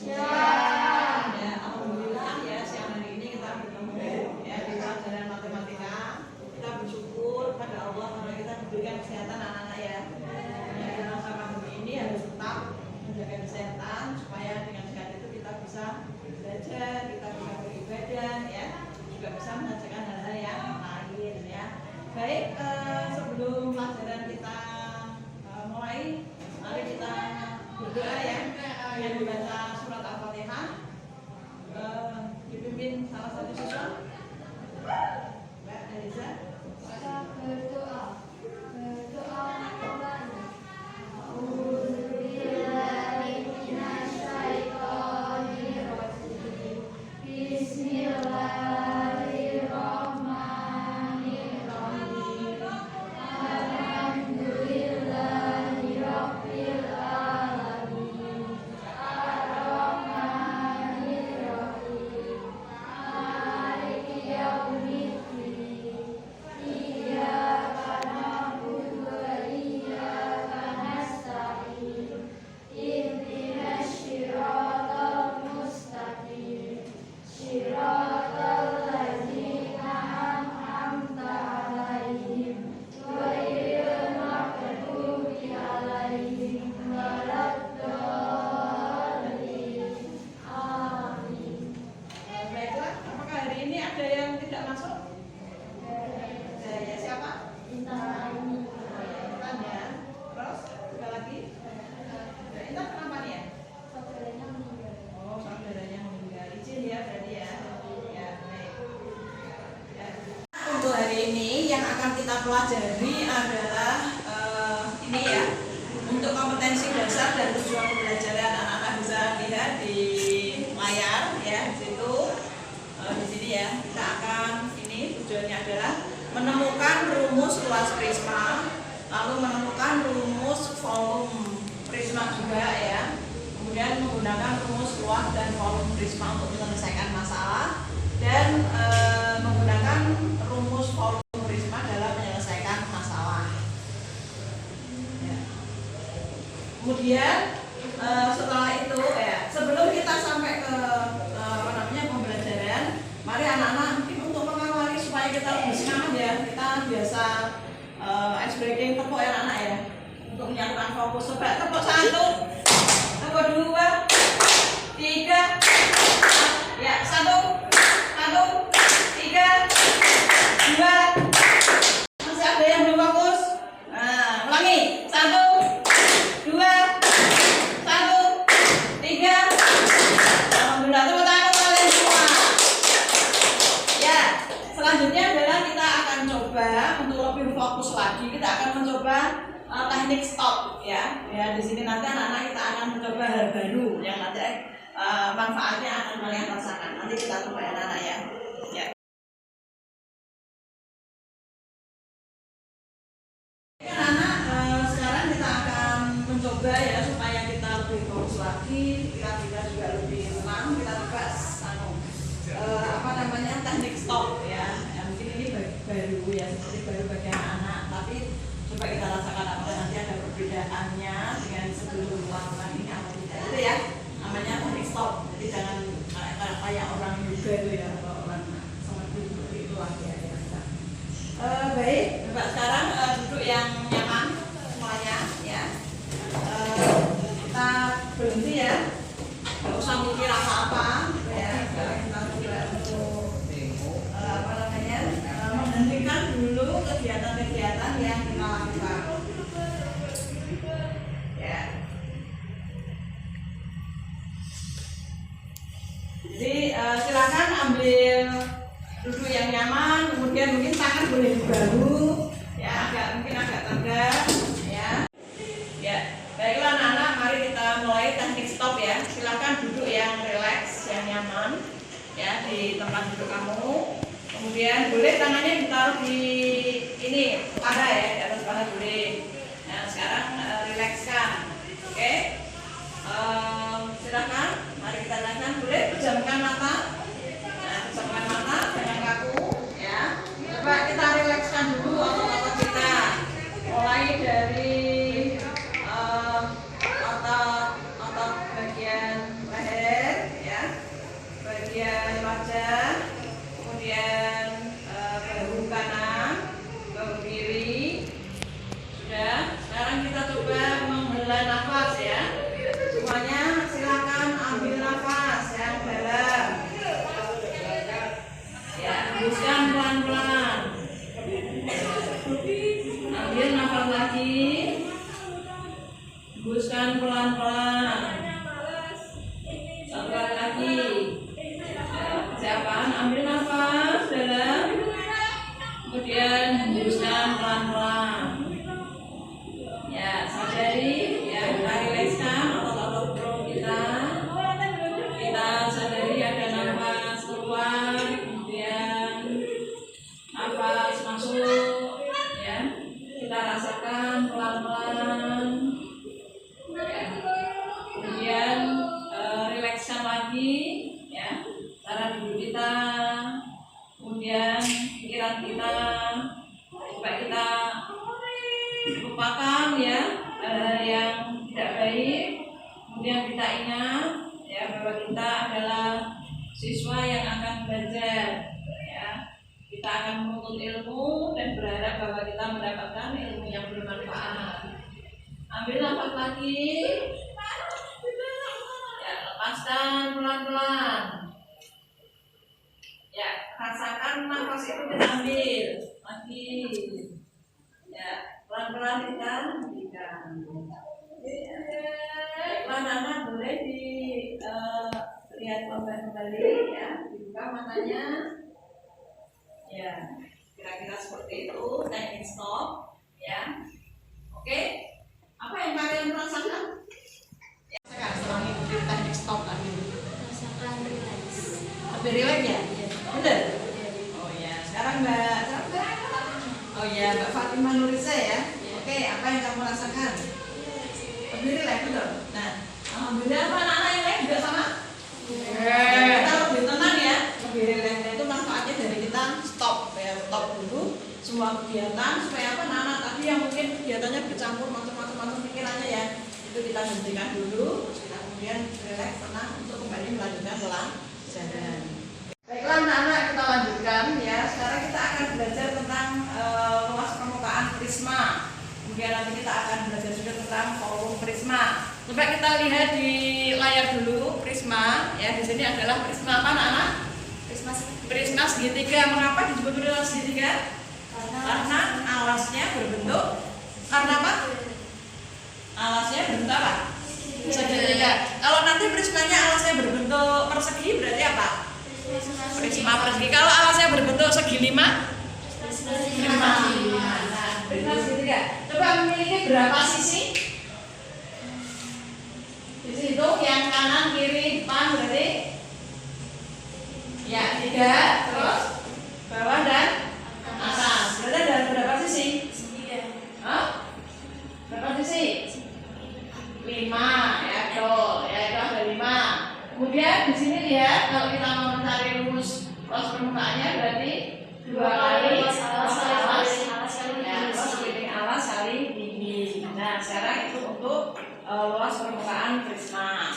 Ya, alhamdulillah ya siang hari ini kita bertemu ya di pelajaran matematika. Kita bersyukur pada Allah karena kita diberikan kesehatan anak-anak ya. Ya, di masa pandemi ini harus tetap menjaga kesehatan supaya dengan sehat itu kita bisa belajar, kita bisa beribadah ya, juga bisa mengerjakan hal-hal yang lain ya. Baik, sebelum pelajaran kita mulai, mari kita berdoa ya dengan membaca surat Al-Fatihah, dipimpin salah satu siswa Mbak Eliza. Kita berdoa pelajari adalah ini ya, untuk kompetensi dasar dan tujuan pembelajaran. Anak-anak bisa lihat di layar ya, di situ di sini ya. Kita akan ini tujuannya adalah menemukan rumus luas prisma, lalu menemukan rumus volume prisma juga ya. Kemudian menggunakan rumus luas dan volume prisma untuk menyelesaikan masalah, dan menggunakan rumus volume dalam menyelesaikan masalah. Ya. Kemudian setelah itu ya, sebelum kita sampai ke pembelajaran, mari anak-anak mungkin untuk mengawali supaya kita lebih semangat ya, kita biasa ice breaking, tepuk ya anak-anak ya, untuk menyatukan fokus. Coba tepuk 1, tepuk 2, 3, ya 1, 3, 2. Ada yang belum fokus? Nah, ulangi. 1, 2, 1, 3. Alhamdulillah, tepuk tangan untuk kalian semua. Ya, selanjutnya adalah kita akan coba untuk lebih fokus lagi. Kita akan mencoba teknik stop ya. Ya, di sini nanti anak-anak kita akan mencoba hal baru yang nanti manfaatnya akan kalian rasakan. Nanti kita coba anak-anak ya. Ya. Coba ya supaya kita lebih fokus lagi, kita juga lebih tenang. Kita coba teknik stop ya. Mungkin ini baru ya, seperti baru bagi anak-anak, tapi coba kita rasakan apakah nanti ada perbedaannya dengan sebelum melakukan ini atau tidak. Itu ya namanya teknik stop. Jadi jangan kayak orang yoga itu ya, atau orang seperti itu lagi ya. Baik, coba sekarang duduk yang nyaman semuanya ya. Kita berhenti ya, nggak usah mikir apa-apa ya. Kita coba untuk menghentikan dulu kegiatan-kegiatan yang kita lakukan ya. Jadi silakan ambil duduk yang nyaman, kemudian mungkin tangan boleh di bahu ya, mungkin agak tegak ya. Ya, baiklah anak-anak, mari kita mulai teknik stop ya. Silakan duduk yang rileks, yang nyaman ya di tempat duduk kamu. Kemudian boleh tangannya ditaruh di ini paha ya, di atas paha boleh. Nah, sekarang rilekskan, oke? Silakan, mari kita lakukan. Boleh pejamkan mata. Nah, pejamkan mata, jangan kaku ya. Coba kita rilekskan dulu otot-otot kita, mulai dari otot bagian leher. lagi, hembuskan pelan-pelan. Satu kali lagi. Persiapan, ambil nafas dalam, kemudian hembuskan pelan-pelan. Ya, sadari, ya, kita rilekskan otot-otot perut kita. Kita sadari ada nafas keluar, kemudian nafas masuk, ya. Kita rasakan pelan-pelan. Ya. Kemudian rilekskan lagi, ya. Cara duduk kita, kemudian pikiran kita, supaya kita lupakan ya hal yang tidak baik. Kemudian kita ingat ya bahwa kita adalah siswa yang akan belajar, ya. Kita akan menuntut ilmu dan berharap bahwa kita mendapatkan ilmu yang bermanfaat. Ambil nafas lagi, ya, lepaskan pelan-pelan. Ya, rasakan nafas itu kita ambil lagi. Ya, pelan-pelan kita hentikan. Anak-anak boleh dilihat kembali ya, dibuka matanya. Ya, kira-kira seperti itu. Teknik stop, ya. Oke, apa yang kalian rasakan? Ya, sekarang setelah mengikuti teknik stop tadi. Rasakan relax. Lebih rileks ya? Bener? Oh ya, sekarang Mbak siapa? Oh ya, Mbak Fatimah Nurisa ya. Oke, apa yang kamu rasakan? Lebih rileks, betul? Nah, alhamdulillah apa anak-anak yang lain juga sama? Kita lebih tenang ya, lebih rileks. Nah, itu manfaatnya dari kita stop, ya, stop dulu semua kegiatan supaya apa anak-anak tadi yang mungkin kegiatannya bercampur macam-macam pikirannya ya, itu kita hentikan dulu, terus kita kemudian rileks, tenang untuk kembali melanjutkan pelajaran. Baiklah anak-anak, kita lanjutkan ya. Sekarang kita akan belajar tentang luas permukaan prisma. Kemudian nanti kita akan belajar juga tentang volume prisma. Coba kita lihat di layar dulu prisma. Ya, di sini adalah prisma apa anak-anak? Prisma segitiga. Mengapa disebut prisma segitiga? Karena alasnya berbentuk. Karena apa? Alasnya berbentuk apa? Segitiga. Kalau nanti prismanya alasnya berbentuk persegi berarti apa? Prisma persegi. Kalau alasnya berbentuk segi lima, prisma segitiga. Coba memiliki berapa sisi? Di situ yang kanan, kiri, depan berarti ya 3. Terus bawah dan atas. Berarti ada berapa sisi? 9. Hah? Berapa sisi? 5 ya, betul. Ya, itu ada 5. Kemudian di sini lihat, kalau kita mau mencari rumus luas permukaannya berarti 2 kali alas kali alas kali tinggi. Nah, sekarang itu untuk luas permukaan prisma.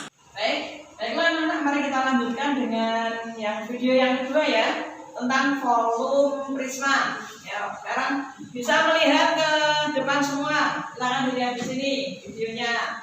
Baiklah anak-anak, mari kita lanjutkan dengan yang video yang kedua ya, tentang volume prisma. Ya, sekarang bisa melihat ke depan semua. Silakan dilihat di sini videonya.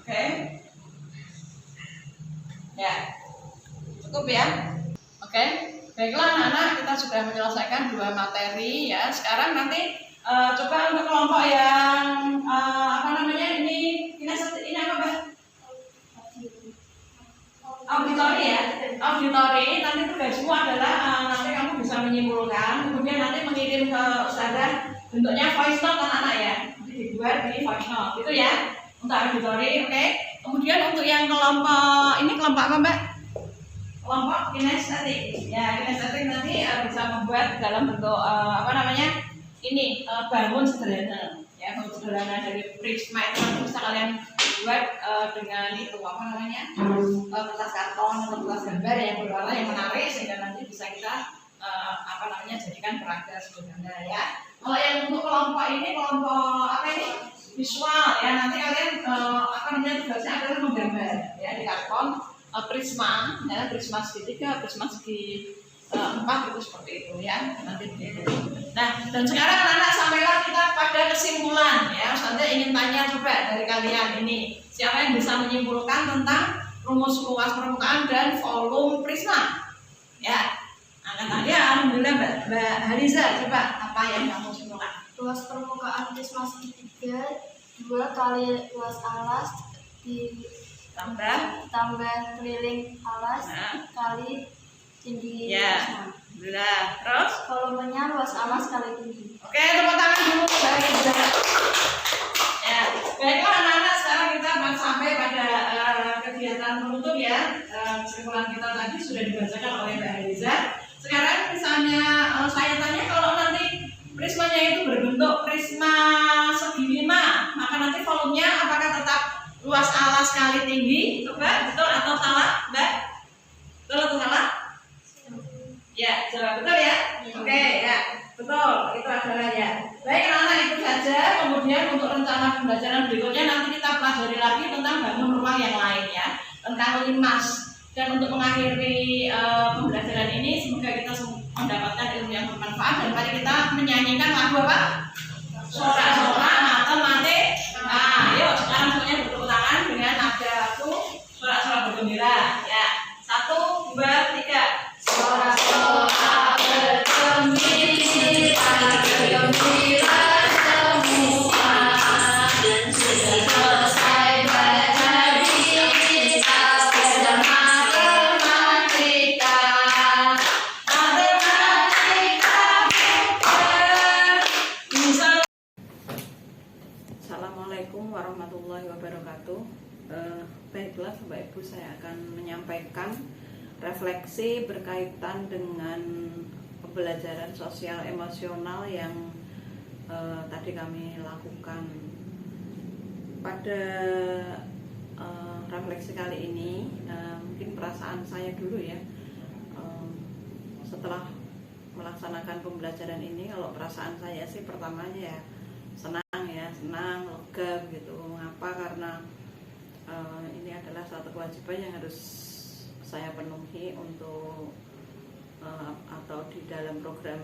Oke. Ya. Cukup ya. Oke. Baiklah anak-anak, kita sudah menyelesaikan 2 materi ya. Sekarang nanti coba untuk kelompok yang apa namanya ini apa Mbak? Auditori ya. Auditori nanti tugasmu adalah nanti kamu bisa menyimpulkan, kemudian nanti mengirim ke ustazah bentuknya voice note anak-anak ya. Nanti dibuat di voice note itu ya. Untuk auditori, oke. Kemudian untuk yang kelompok ini kelompok apa Mbak? Kelompok kinestetik. Ya, kinestetik nanti bisa membuat dalam bentuk apa namanya? Ini bangun sederhana. Ya, bangun sederhana dari prisma itu nanti bisa kalian buat dengan itu apa namanya? Kertas karton atau kertas gambar yang berwarna yang menarik sehingga nanti bisa kita apa namanya jadikan peraga sederhana ya. Kalau yang untuk kelompok ini kelompok apa ini? visual ya. Nanti kalian apa namanya tugasnya adalah menggambar ya di karton prisma ya, prisma segitiga, prisma segi empat itu seperti itu ya nanti begitu. Nah dan sekarang anak-anak sampailah kita pada kesimpulan ya. Nanti ingin tanya coba dari kalian ini siapa yang bisa menyimpulkan tentang rumus luas permukaan dan volume prisma ya. Angkat tangan ya, alhamdulillah Mbak Haliza, coba apa yang kamu simpulkan? Luas permukaan prisma segitiga 2 kali luas alas ditambah keliling alas kali tinggi ya. prisma. Alhamdulillah. Terus? Volumenya luas alas kali tinggi. Oke, tepuk tangan dulu Mbak Haliza. Ya, baiklah anak-anak, sekarang kita akan sampai pada kegiatan penutup ya. Kesimpulan kita tadi sudah dibacakan oleh Mbak Haliza. Sekarang misalnya saya tanya, kalau nanti prismanya itu berbentuk prisma segi 5, maka nanti volumenya apakah tetap luas alas kali tinggi? Coba, betul atau salah, Mbak? Betul atau salah? Ya, jawab betul ya? Oke, ya, betul. Itu adalah ya. Baik, anak-anak, itu saja. Kemudian untuk rencana pembelajaran berikutnya nanti kita pelajari lagi tentang bangun rumah yang lain ya, tentang limas. Dan untuk mengakhiri pembelajaran ini, semoga kita mendapatkan ilmu yang bermanfaat. Dan mari kita menyanyikan lagu apa? Sorak-sorak matematik. Nah, yuk sekarang semuanya bertepuk tangan dengan nada lagu sorak-sorak bergembira. Ya, 1, 2, 3. Sorak-sorak bergembira, bergembira semua. Dan sudah selesai belajar kita bersama. Assalamualaikum warahmatullahi wabarakatuh. Baiklah Bapak Ibu, saya akan menyampaikan refleksi berkaitan dengan pembelajaran sosial emosional yang tadi kami lakukan. Pada refleksi kali ini mungkin perasaan saya dulu ya, setelah melaksanakan pembelajaran ini. Kalau perasaan saya sih pertamanya ya senang, lega gitu. Mengapa? Karena ini adalah satu kewajiban yang harus saya penuhi untuk atau di dalam program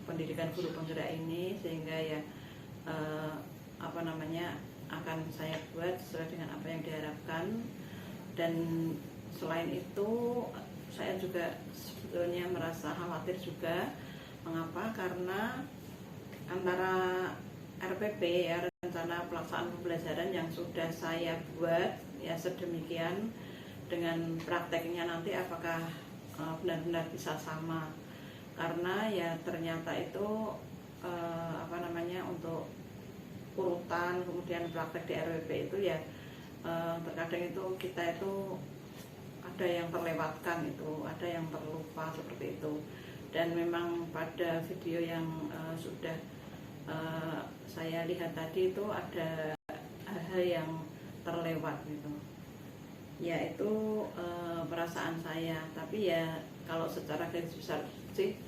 pendidikan guru penggerak ini, sehingga ya akan saya buat sesuai dengan apa yang diharapkan. Dan selain itu saya juga sebetulnya merasa khawatir juga. Mengapa? Karena antara RPP ya, rencana pelaksanaan pembelajaran yang sudah saya buat ya sedemikian, dengan prakteknya nanti apakah benar-benar bisa sama. Karena ya ternyata itu untuk urutan kemudian praktek di RPP itu ya terkadang itu kita itu ada yang terlewatkan, itu ada yang terlupa seperti itu. Dan memang pada video yang sudah saya lihat tadi itu ada hal-hal yang terlewat gitu. Ya itu perasaan saya. Tapi ya kalau secara garis besar sih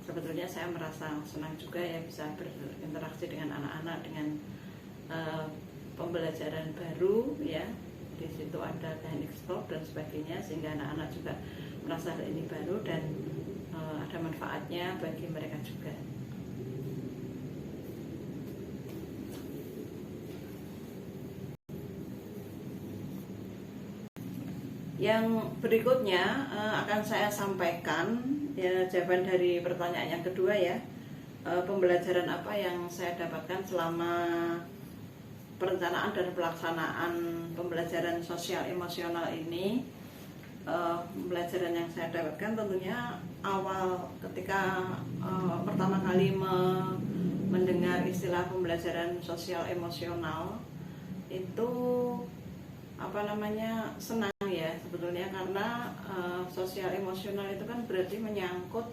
sebetulnya saya merasa senang juga ya bisa berinteraksi dengan anak-anak dengan pembelajaran baru ya. Di situ ada teknik stop dan sebagainya, sehingga anak-anak juga merasa ini baru dan ada manfaatnya bagi mereka juga. Yang berikutnya akan saya sampaikan ya jawaban dari pertanyaan yang kedua ya. Pembelajaran apa yang saya dapatkan selama perencanaan dan pelaksanaan pembelajaran sosial emosional ini. Pembelajaran yang saya dapatkan tentunya awal ketika pertama kali mendengar istilah pembelajaran sosial emosional itu senang ya sebetulnya, karena sosial emosional itu kan berarti menyangkut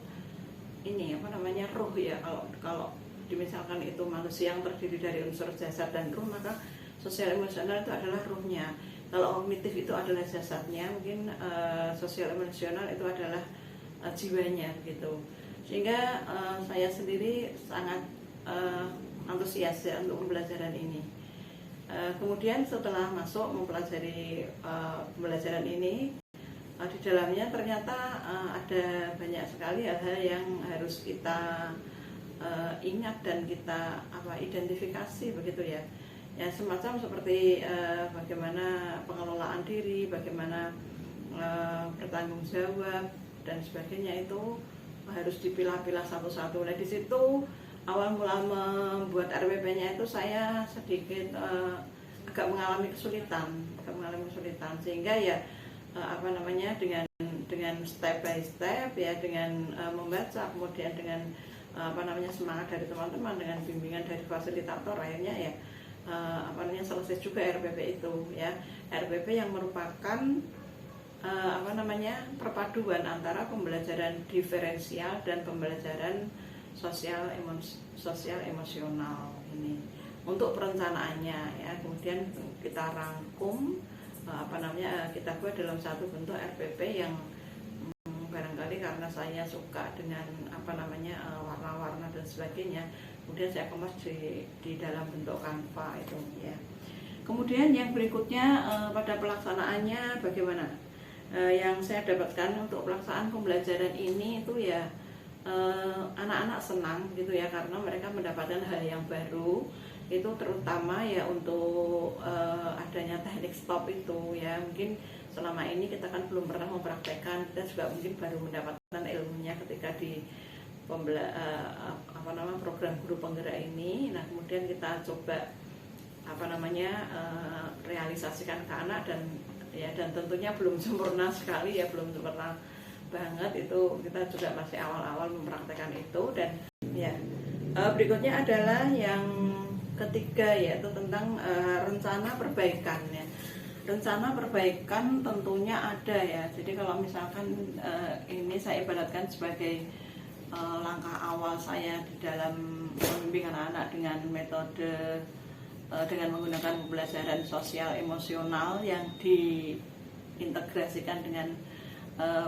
ruh ya. Kalau misalkan itu manusia yang terdiri dari unsur jasad dan ruh, maka sosial emosional itu adalah ruhnya. Kalau kognitif itu adalah jasadnya, mungkin sosial emosional itu adalah jiwanya gitu. Sehingga saya sendiri sangat antusias ya untuk pembelajaran ini. Kemudian setelah masuk mempelajari pembelajaran ini, di dalamnya ternyata ada banyak sekali hal-hal yang harus kita ingat dan kita identifikasi begitu ya. Ya semacam seperti bagaimana pengelolaan diri, bagaimana bertanggung jawab dan sebagainya itu harus dipilah-pilah satu-satu. Nah di situ awal mula membuat RPP-nya itu saya sedikit agak mengalami kesulitan sehingga ya dengan step by step ya, dengan membaca, kemudian dengan semangat dari teman-teman, dengan bimbingan dari fasilitator, akhirnya ya selesai juga RPP itu ya. RPP yang merupakan perpaduan antara pembelajaran diferensial dan pembelajaran sosial emosional ini untuk perencanaannya ya. Kemudian kita rangkum kita buat dalam satu bentuk RPP yang barangkali karena saya suka dengan warna-warna dan sebagainya, kemudian saya kemas di dalam bentuk Canva itu ya. Kemudian yang berikutnya pada pelaksanaannya bagaimana? Yang saya dapatkan untuk pelaksanaan pembelajaran ini itu ya anak-anak senang gitu ya, karena mereka mendapatkan hal yang baru, itu terutama ya untuk adanya teknik stop itu ya. Mungkin selama ini kita kan belum pernah mempraktekkan, kita juga mungkin baru mendapatkan ilmunya ketika di program guru penggerak ini. Nah kemudian kita coba realisasikan ke anak dan tentunya belum sempurna sekali ya, belum sempurna banget itu, kita juga masih awal-awal mempraktekkan itu. Dan ya berikutnya adalah yang ketiga, yaitu tentang rencana perbaikan ya. Rencana perbaikan tentunya ada ya. Jadi kalau misalkan ini saya ibaratkan sebagai langkah awal saya di dalam membimbing anak-anak dengan metode dengan menggunakan pembelajaran sosial emosional yang diintegrasikan dengan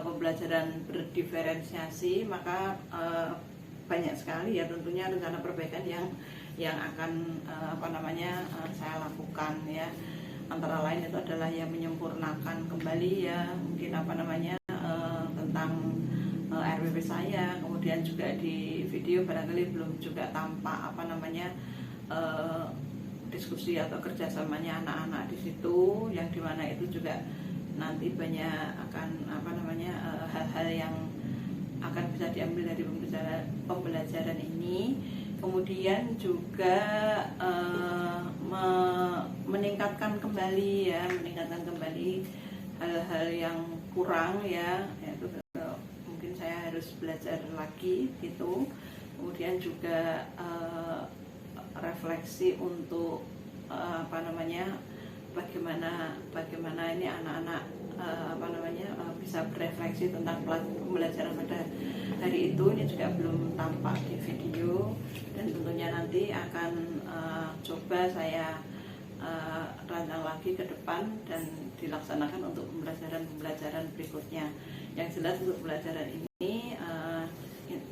pembelajaran berdiferensiasi, maka banyak sekali ya tentunya rencana perbaikan yang akan saya lakukan ya. Antara lain itu adalah yang menyempurnakan kembali ya, mungkin tentang RPP saya. Kemudian juga di video barangkali belum juga tampak diskusi atau kerjasamanya anak-anak di situ, yang dimana itu juga nanti banyak akan hal-hal yang akan bisa diambil dari pembelajaran ini. Kemudian juga meningkatkan kembali hal-hal yang kurang ya, yaitu mungkin saya harus belajar lagi gitu. Kemudian juga refleksi untuk bagaimana ini anak-anak bisa berefleksi tentang pembelajaran pada hari itu. Ini juga belum tampak di video, dan tentunya nanti akan coba saya rancang lagi ke depan dan dilaksanakan untuk pembelajaran berikutnya. Yang jelas untuk pembelajaran ini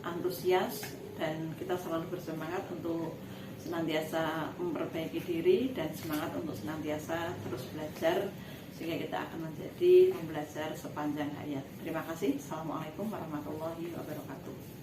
antusias, dan kita selalu bersemangat untuk senantiasa memperbaiki diri dan semangat untuk senantiasa terus belajar, sehingga kita akan menjadi pembelajar sepanjang hayat. Terima kasih. Assalamualaikum warahmatullahi wabarakatuh.